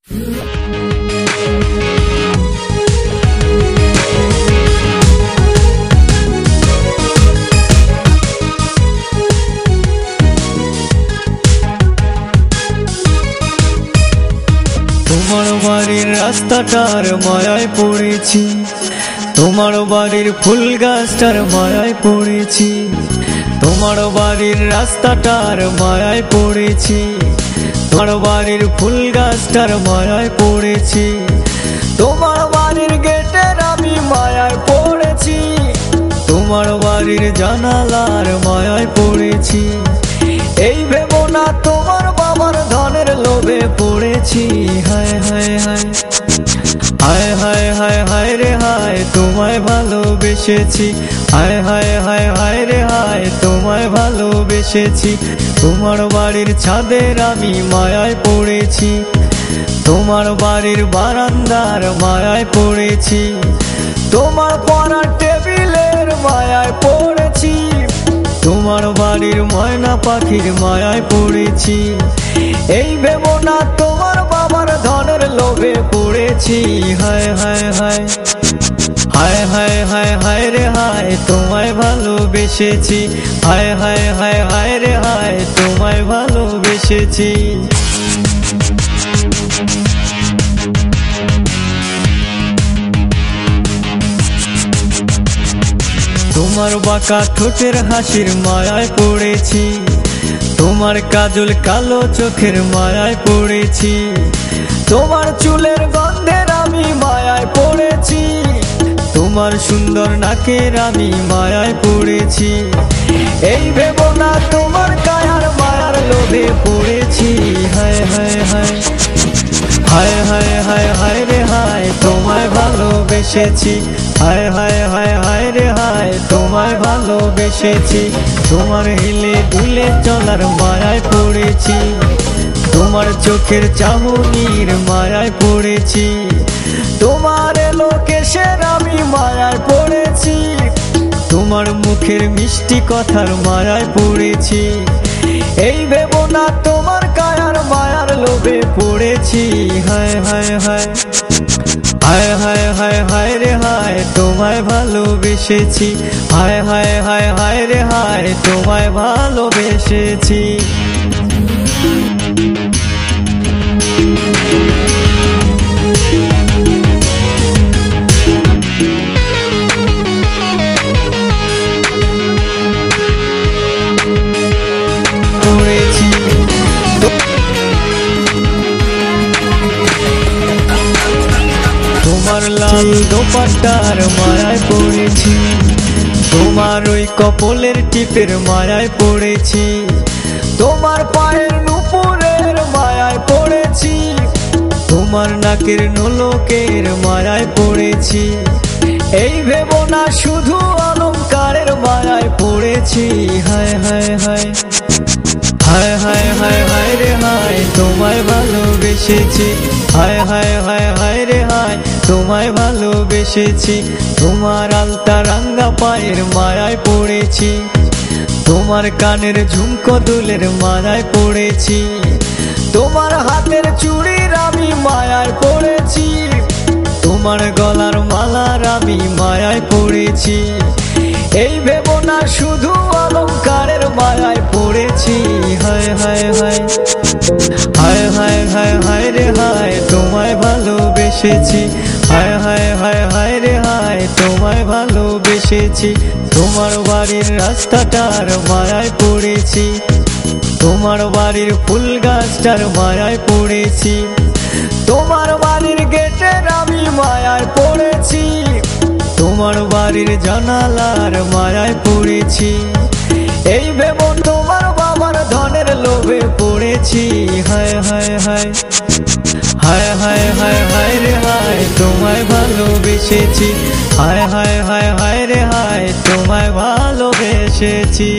তোমার বাড়ির রাস্তাটার মায়ায় পড়েছি, তোমার বাড়ির ফুল গাছটার মায়ায় পড়েছি, তোমার বাড়ির রাস্তাটার মায়ায় পড়েছি, তোমার বাড়ির ফুল গাছটার মায়ায় পড়েছি, তোমার বাড়ির গেটের আমি মায়ায় পড়েছি, তোমার বাড়ির জানালার মায়ায় পড়েছি। এই ভেবো না তোমার বাবার ধনের লোভে পড়েছি। হায় হায় হায় হায় হায় হায় হায় রে হায়, তোমায় ভালোবেসেছি। হায় হায় হায় হায় রে হায়, তোমায় ভালোবেসেছি। তোমার বাড়ির ছাদের আমি মায়ায় পড়েছি, তোমার বাড়ির বারান্দার মায়ায় পড়েছি, তোমার পড়ার টেবিলের মায়ায় পড়েছি, তোমার বাড়ির ময়না পাখির মায়ায় পড়েছি। এই ভেবো না তোমার বাবার ধনের লোভে পড়েছি। হায় হায় হায় হায় হায় হায় হায় রে হায়, তোমায় ভালোবেসেছি। হায় হায় হায় হায় রে হায়, তোমায় ভালোবেসেছি। তোমার বাঁকা ঠোঁটের হাসির মায়ায় পড়েছি, তোমার কাজল কালো চোখের মায়ায় পড়েছি, তোমার চুলের গন্ধের আমি মায়ায় পড়েছি, তোমার সুন্দর নাকের আমি মায়ায় পড়েছি। এই ভেবো না তোমার কায়ার মায়ার লোভে পড়েছি। হায় হায় হায় হায় হায় হায় হায় রে হায়, তোমায় ভালোবেসেছি। হায় হায় হায় হায় রে হায়, তোমায় ভালোবেসেছি। তোমার হিলে দুলে চলার মায়ায় পড়েছি, তোমার চোখের চাহনির মায়ায় পড়েছি, তোমার লোকেশের আমি মায়ায় পড়েছি, তোমার মুখের মিষ্টি কথার মায়ায় পড়েছি। এই ভেবো না তোমার কায়ার মায়ার লোভে পড়েছি। হায় হায় হায় হায় হায় হায় হায় রে হায়, তোমায় ভালোবেসেছি। হায় হায় হায় হায় রে হায়, তোমায় ভালোবেসেছি। তোমার লাল দোপাট্টার মায়ায় পড়েছি, তোমার ওই কপলের টিপের মায়ায় পড়েছি, তোমার পায়ের নুপুরের মায়ায় পড়েছি, তোমার নাকের নোলকের মায়ায় পড়েছি। এই ভেবো না শুধু অলংকারের মায়ায় পড়েছি। হায় হায় হায় হায় হায় হায় হায় রে হায়, তোমায় ভালোবেসেছি। হায় হায় হায় হায় রে হায়, তোমায় ভালোবেসেছি। তোমার আলতা রাঙ্গা পায়ের মায়ায় পড়েছি, তোমার কানের ঝুমকো দুলের মায়ায় পড়েছি, তোমার হাতের চুড়ির আমি মায়ায় পড়েছি, তোমার গলার মালার আমি মায়ায় পড়েছি। এই ভেবো না শুধু অলংকারের মায়ায় পড়েছি। হায় হায় হায় হায় হায় হায় হায় রে হায়, তোমায় ভালোবেসেছি। হায় হায় হায় হায় রে হায়, তোমায় ভালোবেসেছি। তোমার বাড়ির রাস্তাটার মায়ায় পড়েছি, তোমার বাড়ির ফুল গাছটার মায়ায় পড়েছি, তোমার বাড়ির গেটের আমি মায়ায় পড়েছি, তোমার বাড়ির জানালার মায়ায় পড়েছি। এই ভেবো তোমার বাবার ধনের লোভে পড়েছি। হায় হায় হায় হায় হায় হায় হায় রে হায়, তোমায় ভালোবেসেছি। হায় হায় হায় হায় রে হায়, তোমায় ভালোবেসেছি।